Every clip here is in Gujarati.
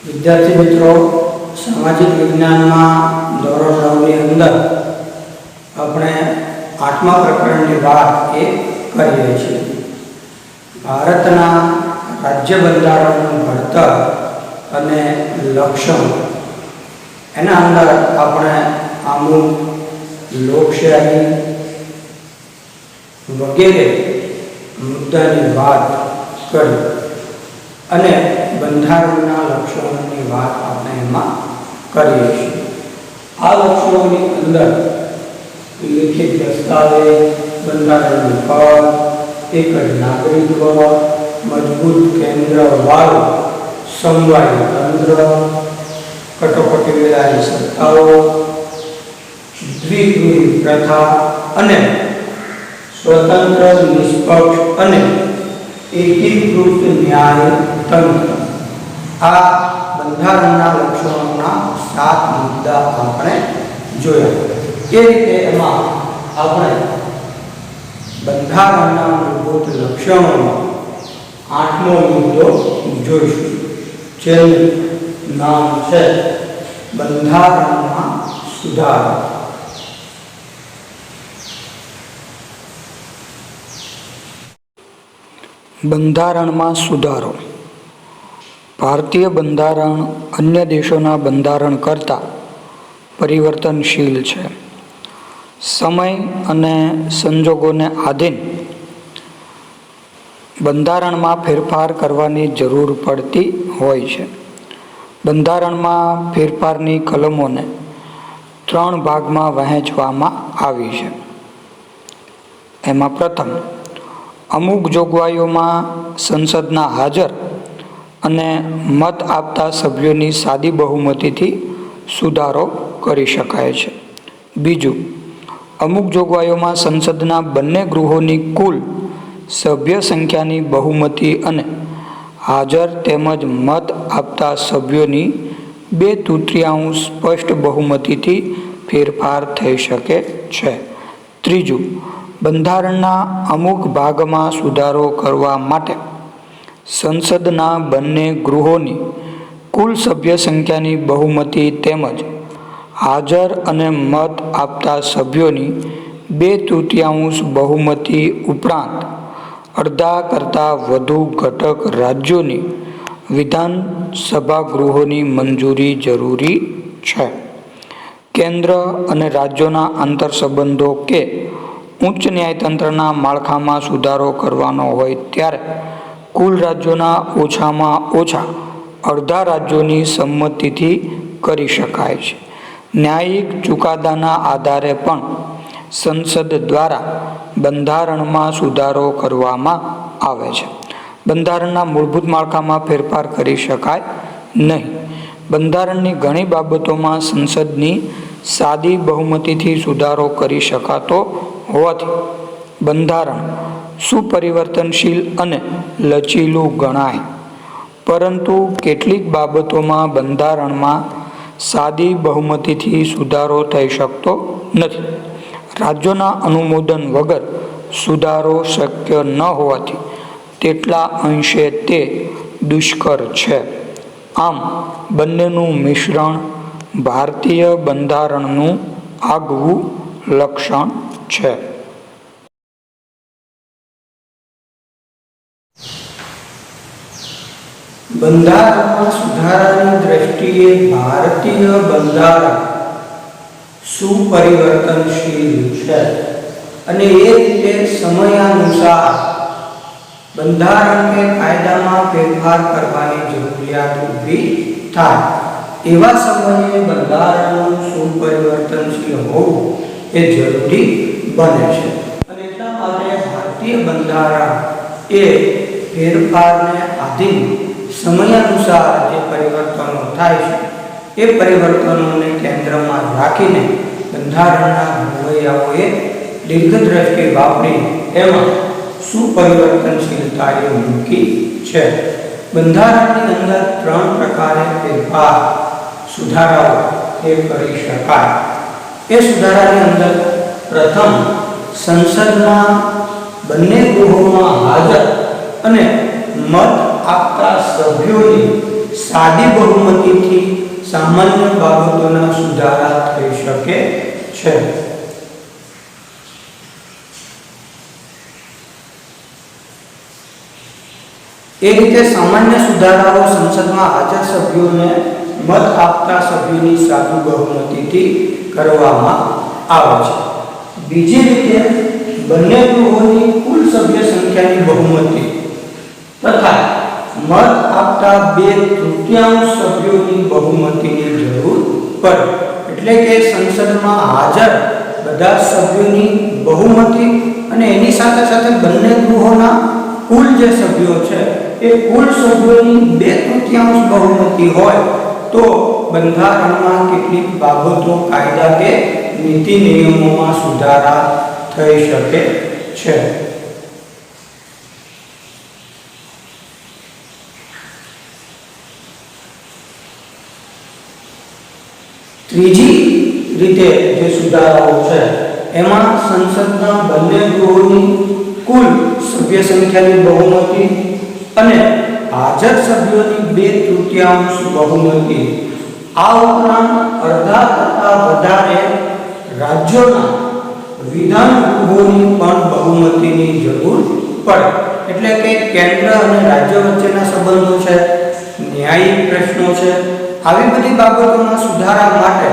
विद्यार्थी मित्रों, सामाजिक विज्ञान में धोरण 9 ની અંદર આપણે 8મા પ્રકરણની વાત કરીએ છીએ। ભારતના રાજ્ય બંધારણનું ઘડતર અને લક્ષણ એના અંદર આપણે અમુક લોકશાહી વગેરે મુદ્દાની વાત કરી અને બંધારણના લક્ષણોની વાત આપણે એમાં કરીએ છીએ। આ લક્ષણોની અંદર लिखित दस्तावेज, બંધારણનું પદ, એક જ નાગરિકત્વ, મજબૂત કેન્દ્રવાળું સમવાય તંત્ર, કટોકટી વેળાની સત્તાઓ, દ્વિગૃહી પ્રથા અને સ્વતંત્ર, નિષ્પક્ષ અને એકીકૃત ન્યાય તંત્ર, આ બંધારણના લક્ષણોના 7 મુદ્દા આપણે જોયા। એ રીતે એમાં આપણે બંધારણના મૂળભૂત લક્ષણોમાં 8મો મુદ્દો જોઈશું, જેનું નામ છે બંધારણમાં સુધારો। બંધારણમાં સુધારો। ભારતીય બંધારણ અન્ય દેશોના બંધારણ કરતાં પરિવર્તનશીલ છે। સમય અને સંજોગોને આધીન બંધારણમાં ફેરફાર કરવાની જરૂર પડતી હોય છે। બંધારણમાં ફેરફારની કલમોને 3 ભાગમાં વહેંચવામાં આવી છે। એમાં પ્રથમ, અમુક જોગવાઈઓમાં સંસદના હાજર અને મત આપતા સભ્યોની સાદી બહુમતીથી સુધારો કરી શકાય છે। બીજું, અમુક જોગવાઈઓમાં સંસદના બંને ગૃહોની કુલ સભ્ય સંખ્યાની બહુમતી અને હાજર તેમજ મત આપતા સભ્યોની 2/3 સ્પષ્ટ બહુમતીથી ફેરફાર થઈ શકે છે। ત્રીજું, બંધારણના અમુક ભાગમાં સુધારો કરવા માટે સંસદના બંને ગૃહોની કુલ સભ્ય સંખ્યાની બહુમતી તેમજ હાજર અને મત આપતા સભ્યોની 2/3 બહુમતી ઉપરાંત અડધા કરતાં વધુ ઘટક રાજ્યોની વિધાનસભા ગૃહોની મંજૂરી જરૂરી છે। કેન્દ્ર અને રાજ્યોના આંતરસંબંધો કે ઉચ્ચ ન્યાયતંત્રના માળખામાં સુધારો કરવાનો હોય ત્યારે કુલ રાજ્યોના ઓછામાં ઓછા અડધા રાજ્યોની સંમતિથી કરી શકાય છે। ન્યાયિક ચુકાદાના આધારે પણ સંસદ દ્વારા બંધારણમાં સુધારો કરવામાં આવે છે। બંધારણના મૂળભૂત માળખામાં ફેરફાર કરી શકાય નહીં। બંધારણની ઘણી બાબતોમાં સંસદની સાદી બહુમતીથી સુધારો કરી શકાતો હોવાથી બંધારણ સુપરિવર્તનશીલ અને લચીલું ગણાય, પરંતુ કેટલીક બાબતોમાં બંધારણમાં સાદી બહુમતીથી સુધારો થઈ શકતો નથી। રાજ્યોના અનુમોદન વગર સુધારો શક્ય ન હોવાથી તેટલા અંશે તે દુષ્કર છે। આમ બંનેનું મિશ્રણ ભારતીય બંધારણનું આગવું લક્ષણ છે। બંધારણમાં સુધારાની દ્રષ્ટિએ ભારતીય બંધારણ સુપરિવર્તનશીલ છે અને એ રીતે સમયાનુસાર બંધારણ કે કાયદામાં ફેરફાર કરવાની જરૂરિયાત ઊભી થાય એવા સમયે બંધારણનું સુપરિવર્તનશીલ હોવું એ જરૂરી બને છે। અને એટલા માટે ભારતીય બંધારણ એ ફેરફારને આધીન સમયાનુસાર જે પરિવર્તનો થાય છે એ પરિવર્તનોને કેન્દ્રમાં રાખીને બંધારણના ઘડવૈયાઓએ દીર્ઘદ્રષ્ટિ વાપરી એમાં સુપરિવર્તનશીલતા મૂકી છે। બંધારણની અંદર 3 પ્રકારે ફેરફાર સુધારાઓ એ કરી શકાય। એ સુધારાની અંદર પ્રથમ, સંસદના બંને ગૃહોમાં હાજર અને મત આપતા સભ્યોની સાદી બહુમતીથી સામાન્ય બાબતોના સુધારા થઈ શકે છે। એ રીતે સામાન્ય સુધારાઓ સંસદમાં હાજર સભ્યોને મત આપતા સભ્યોની સાદુ બહુમતીથી કરવામાં આવે છે। બીજી રીતે બંને ગૃહોની કુલ સભ્ય સંખ્યાની બહુમતી તથા મત આપતા 2/3 સભ્યોની બહુમતીની જરૂર પડે। એટલે કે સંસદમાં હાજર બધા સભ્યોની બહુમતી અને એની સાથે સાથે બંને ગૃહોના કુલ જે સભ્યો છે એ કુલ સભ્યોની 2/3 બહુમતી હોય તો બંધારણમાં કેટલીક બાબતો કાયદા કે નીતિ નિયમોમાં સુધારા થઈ શકે છે। ત્રીજી રીતે જે સુધારાઓ છે એમાં સંસદના બંને ગૃહોની કુલ સભ્ય સંખ્યાની બહુમતી અને હાજર સભ્યોની 2/3 બહુમતી, આ ઉપરાંત અડધા કરતા વધારે રાજ્યોના વિધાન ગૃહોની પણ બહુમતીની જરૂર પડે। એટલે કે કેન્દ્ર અને રાજ્ય વચ્ચેના સંબંધો છે, ન્યાયિક પ્રશ્નો છે, આવી બધી બાબતોમાં સુધારા માટે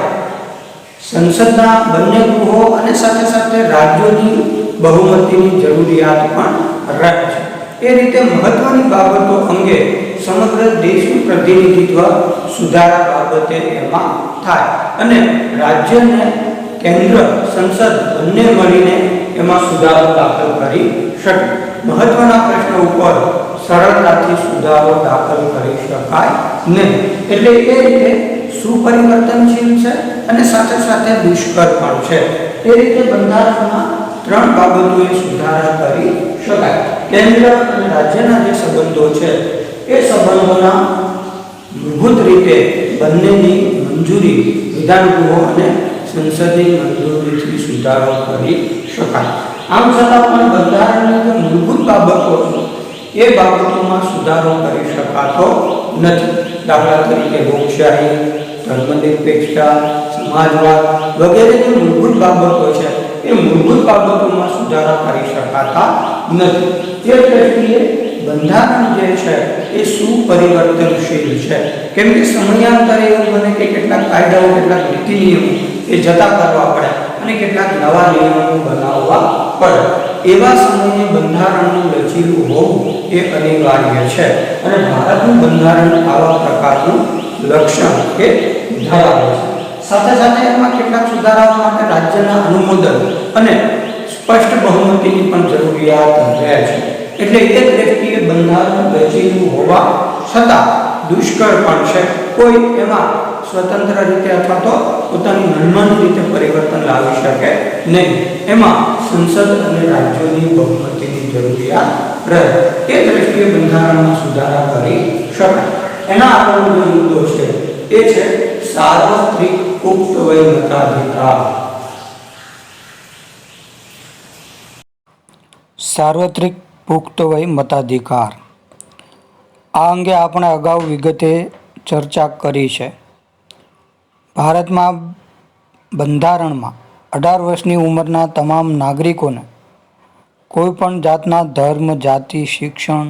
સંસદના બંને ગૃહો અને સાથે સાથે રાજ્યોની બહુમતીની જરૂરિયાત પણ રહે છે। એ રીતે મહત્વની બાબતો અંગે સમગ્ર દેશનું પ્રતિનિધિત્વ સુધારા બાબતે એમાં થાય અને રાજ્યને કેન્દ્ર સંસદ બંને મળીને એમાં સુધારો દાખલ કરી શકે। મહત્વના પ્રશ્નો ઉપર સરળતાથી સુધારો દાખલ કરી શકાય નહીં। એટલે એ રીતે સુપરિવર્તનશીલ છે અને સાથે સાથે દુષ્કર પણ છે। એ રીતે બંધારણમાં 3 બાબતોએ સુધારા કરી શકાય। કેન્દ્ર અને રાજ્યના જે સંબંધો છે એ સંબંધોના મૂળભૂત રીતે બંનેની મંજૂરી વિધાન ગૃહો અને સંસદની મંજૂરીથી સુધારો કરી શકાય। આમ છતાં પણ બંધારણની જે મૂળભૂત બાબતો છે એ બાબતોમાં સુધારો કરી શકાતો નથી। દાખલા તરીકે લોકશાહી, ધર્મનિરપેક્ષતા, સમાજવાદ વગેરે જે મૂળભૂત બાબતો છે એ મૂળભૂત બાબતોમાં સુધારા કરી શકાતા નથી। એ દ્રષ્ટિએ બંધારણ જે છે એ સુપરિવર્તનશીલ છે। કેમ કે સમયાંતરે એવું બને કે કેટલાક કાયદાઓ, કેટલાક નીતિ નિયમો એ જતા કરવા પડે અને કેટલાક નવા નિયમો બનાવવા પડે। એવા સમયે બંધારણનું લચીલું હોવું એ અનિવાર્ય છે અને ભારતનું બંધારણ આવા પ્રકારનું લક્ષણ એ ધરાવે છે। સાથે સાથે એમાં કેટલાક સુધારાઓ માટે રાજ્યના અનુમોદન અને સ્પષ્ટ બહુમતીની પણ જરૂરિયાત રહે છે। એટલે એ દ્રષ્ટિએ બંધારણ લચીલું હોવા છતાં દુષ્કર પણ છે। કોઈ એમાં સ્વતંત્ર રીતે અથવા તો પોતાની મનમાની રીતે પરિવર્તન લાવી શકે નહીં। એમાં સંસદ અને રાજ્યોની બહુમતીની જરૂરિયાત રહે। એ દ્રષ્ટિએ બંધારણમાં સુધારા કરી શકાય। એના આગળનો જે મુદ્દો છે એ છે સાર્વત્રિક પુખ્ત વય મતાધિકાર। સાર્વત્રિક પુખ્ત વય મતાધિકાર આ અંગે આપણે અગાઉ વિગતે ચર્ચા કરી છે। ભારતમાં બંધારણમાં 18 વર્ષની ઉંમરના તમામ નાગરિકોને કોઈપણ જાતના ધર્મ, જાતિ, શિક્ષણ,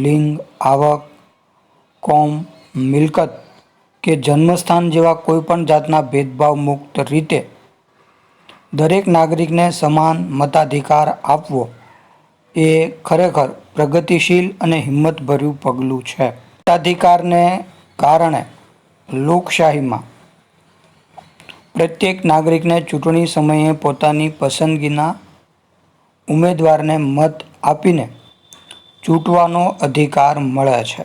લિંગ, આવક, કોમ, મિલકત કે જન્મસ્થાન જેવા કોઈપણ જાતના ભેદભાવ મુક્ત રીતે દરેક નાગરિકને સમાન મતાધિકાર આપવો એ ખરેખર પ્રગતિશીલ અને હિંમતભર્યું પગલું છે। મતાધિકારને કારણે લોકશાહીમાં પ્રત્યેક નાગરિકને ચૂંટણી સમયે પોતાની પસંદગીના ઉમેદવારને મત આપીને ચૂંટવાનો અધિકાર મળે છે।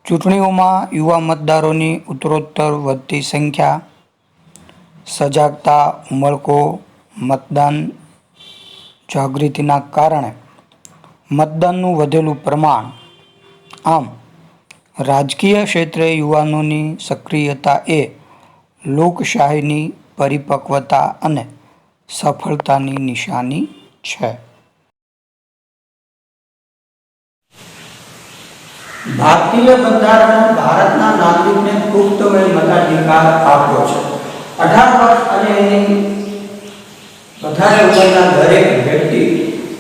ચૂંટણીઓમાં યુવા મતદારોની ઉત્તરોત્તર વધતી સંખ્યા, સજાગતા, ઉમળકો, મતદાન જાગૃતિના કારણે મતદાનનું વધેલું પ્રમાણ, આમ રાજકીય ક્ષેત્રે યુવાનોની સક્રિયતા એ લોકશાહીની પરિપક્વતા અને સફળતાની નિશાની છે। ભારતીય બંધારણે ભારતના નાગરિકને પુખ્ત વયે મતાધિકાર આપ્યો છે. 18 વર્ષ અને એની વધારે ઉંમરના દરેક વ્યક્તિ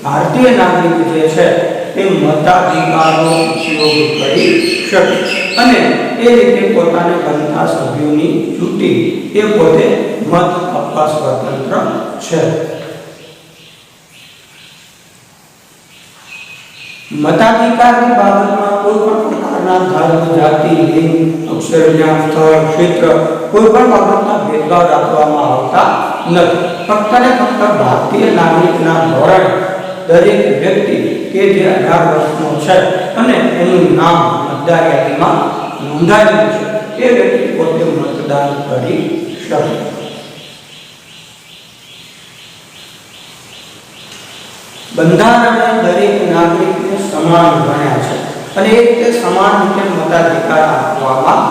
ભારતીય નાગરિક જે છે તે મતાધિકારનો ઉપયોગ કરી શકે અને એ રીતે પોતાને બનતા સભ્યોની ચૂંટી એ પોતે મત આપવા સ્વતંત્ર છે. મતાધિકારની બાબતમાં કોઈ પણ પ્રકારના ધર્મ, જાતિ, લિંગ, અક્ષરજ્ઞાન, સ્થળ, ક્ષેત્ર કોઈ પણ બાબતના ભેદભાવ રાખવામાં આવતા નથી. ફક્ત ને ફક્ત ભારતીય નાગરિકના ધોરણે દરેક વ્યક્તિ કે જે 18 વર્ષનો છે અને એનું નામ મતદાર યાદીમાં નોંધાયેલું છે એ વ્યક્તિ પોતે મતદાન કરી શકે. બંધારણે દરેક નાગરિકને સમાન ગણ્યા છે અને એ રીતે સમાન રીતે મતાધિકાર આપવામાં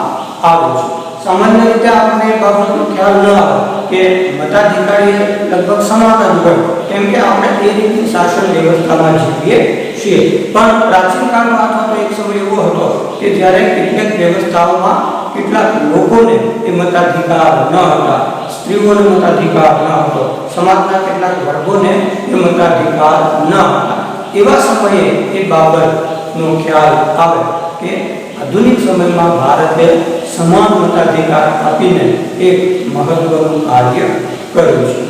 આવ્યો છે. સામાન્ય રીતે આપણને એ બાબતનો ખ્યાલ ન આવે કે મતાધિકાર એ લગભગ સમાન જ હોય, કેમ કે આપણે એ રીતની શાસન વ્યવસ્થામાં જીવીએ છીએ. પણ પ્રાચીન કાળમાં અથવા તો એક સમય એવો હતો કે જ્યારે કેટલીક વ્યવસ્થાઓમાં કેટલાક લોકોને એ મતાધિકાર ન હતા, સ્ત્રીઓને મતાધિકાર ન હતો, સમાજના કેટલાક વર્ગોને એ મતાધિકાર ન હતા. એવા સમયે એ બાબતનો ખ્યાલ આવે કે આધુનિક સમયમાં ભારતે સમાન મતાધિકાર આપીને એક મહત્વનું કાર્ય કર્યું છે.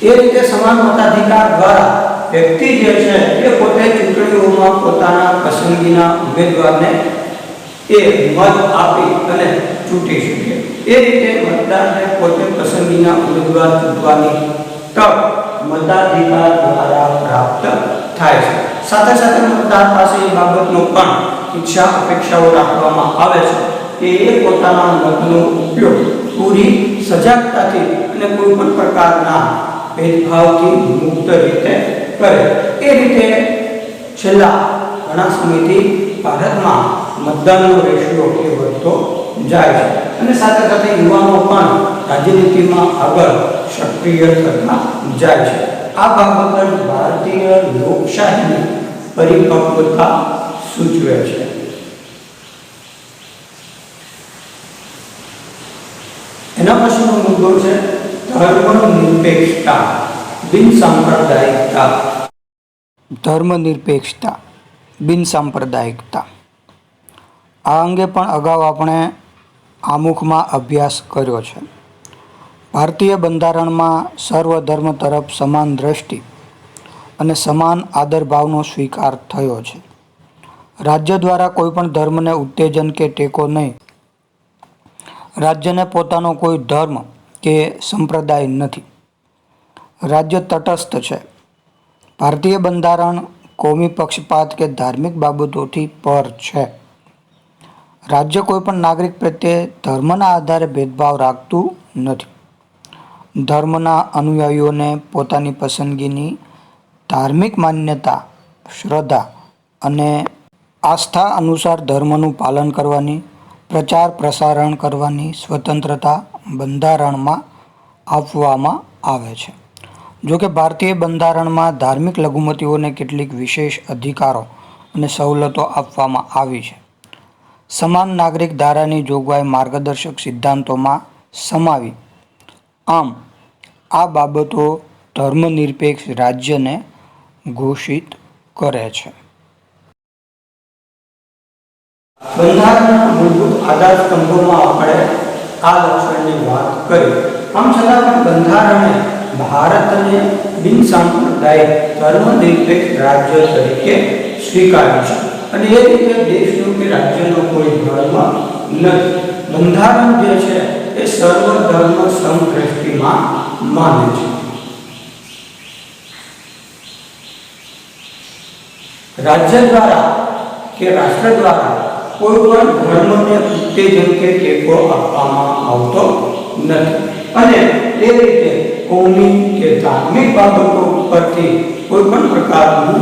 એ રીતે સમાન મતાધિકાર દ્વારા વ્યક્તિ જે છે એ પોતે ચૂંટણીઓમાં પોતાના પસંદગીના ઉમેદવારને એ મત આપી અને ચૂંટી શકે. એ રીતે મતદારને પોતે પસંદગીના ઉમેદવાર ચૂંટવાની તક મતાધિકાર દ્વારા પ્રાપ્ત થાય છે. સાથે સાથે મતદાર પાસે એ બાબતનો પણ ઈચ્છા અપેક્ષાઓ રાખવામાં આવે છે કે એ પોતાના મતનો ઉપયોગ પૂરી સજાગતાથી અને કોઈ પણ પ્રકારના ભેદભાવથી મુક્ત રીતે કરે. એ રીતે છેલ્લા ઘણા સમયથી ભારતમાં મતદાનનો રેશિયો એ વધતો જાય છે અને સાથે સાથે યુવાનો પણ રાજનીતિમાં આગળ સક્રિય થતા જાય છે. આ બાબત ભારતીય લોકશાહીની પરિપક્વતા સૂચવે છે. એના પછીનો મુદ્દો છે ધર્મનિરપેક્ષતા, બિનસાંપ્રદાયિકતા. ધર્મનિરપેક્ષતા, બિનસાંપ્રદાયિકતા આ અંગે પણ અગાઉ આપણે આમુખમાં અભ્યાસ કર્યો છે. ભારતીય બંધારણમાં સર્વધર્મ તરફ સમાન દ્રષ્ટિ અને સમાન આદરભાવનો સ્વીકાર થયો છે. રાજ્ય દ્વારા કોઈપણ ધર્મને ઉત્તેજન કે ટેકો નહીં. રાજ્યને પોતાનો કોઈ ધર્મ કે સંપ્રદાય નથી. રાજ્ય તટસ્થ છે. ભારતીય બંધારણ કોમી પક્ષપાત કે ધાર્મિક બાબતોથી પર છે. રાજ્ય કોઈપણ નાગરિક પ્રત્યે ધર્મના આધારે ભેદભાવ રાખતું નથી. ધર્મના અનુયાયીઓને પોતાની પસંદગીની ધાર્મિક માન્યતા, શ્રદ્ધા અને આસ્થા અનુસાર ધર્મનું પાલન કરવાની, પ્રચાર પ્રસારણ કરવાની સ્વતંત્રતા બંધારણમાં આપવામાં આવે છે. જોકે ભારતીય બંધારણમાં ધાર્મિક લઘુમતીઓને કેટલીક વિશેષ અધિકારો અને સવલતો આપવામાં આવી છે. સમાન નાગરિક ધારાની જોગવાઈ માર્ગદર્શક સિદ્ધાંતોમાં સમાવી. આમ આ બાબતો ધર્મનિરપેક્ષ રાજ્યને ઘોષિત કરે છે. બંધારણના મૂળભૂત આધાર સ્તંભોમાં આપણે આ લક્ષણની વાત કરી. આમ છતાં પણ બંધારણે ભારતને બિનસાંપ્રદાયિક ધર્મનિરપેક્ષ રાજ્ય તરીકે સ્વીકાર્યું છે અને એ રીતે દેશનો કે રાજ્યનો કોઈ ધર્મ નથી. બંધારણ જે છે એ સર્વ ધર્મ સમદ્રષ્ટિમાં માને છે. રાજ્ય દ્વારા કે રાષ્ટ્ર દ્વારા કોઈ પણ ધર્મને ઉત્તેજન કે ટેકો આપવામાં આવતો નથી અને એ રીતે કોમી કે ધાર્મિક બાબતો પરથી કોઈ પણ પ્રકારનું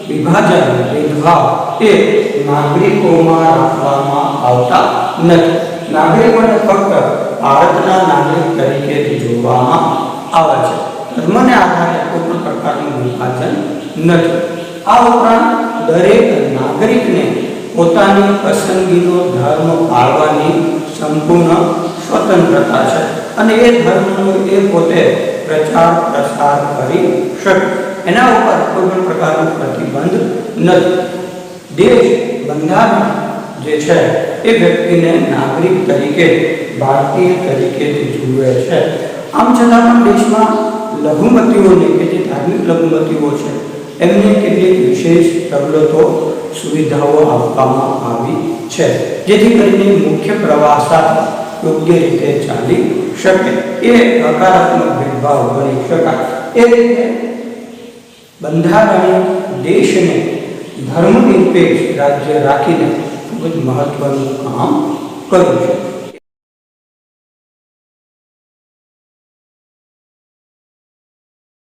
વિભાજન, ભેદભાવ એ નાગરિકોમાં રાખવામાં આવતા નથી. નાગરિકોને ફક્ત ભારતના નાગરિક તરીકે જોવામાં આવે છે. ધર્મને આધારે કોઈ પણ પ્રકારનું વિભાજન નથી. આ ઉપરાંત દરેક નાગરિકને પોતાની પસંદગીનો ધર્મ પાળવાની સંપૂર્ણ સ્વતંત્રતા છે અને એ ધર્મનો એ પોતે પ્રચાર પ્રસાર કરી શકે. એના ઉપર કોઈ પણ પ્રકારનો પ્રતિબંધ નથી. દેશ બંધારણ જે છે એ વ્યક્તિને નાગરિક તરીકે, ભારતીય તરીકે જુએ છે. આમ છતાં પણ દેશમાં લઘુમતીઓને કે જે ધાર્મિક લઘુમતીઓ છે એમને કેટલીક વિશેષ સવલતો સુવિધાઓ આપવામાં આવી છે, જેથી કરીને મુખ્ય પ્રવાહ સાથે યોગ્ય રીતે ચાલી શકે. એ હકારાત્મક ભેદભાવ ગણી શકાય. એ રીતે બંધારણે દેશને ધર્મનિરપેક્ષ રાજ્ય રાખીને ખૂબ જ મહત્વનું કામ કર્યું છે.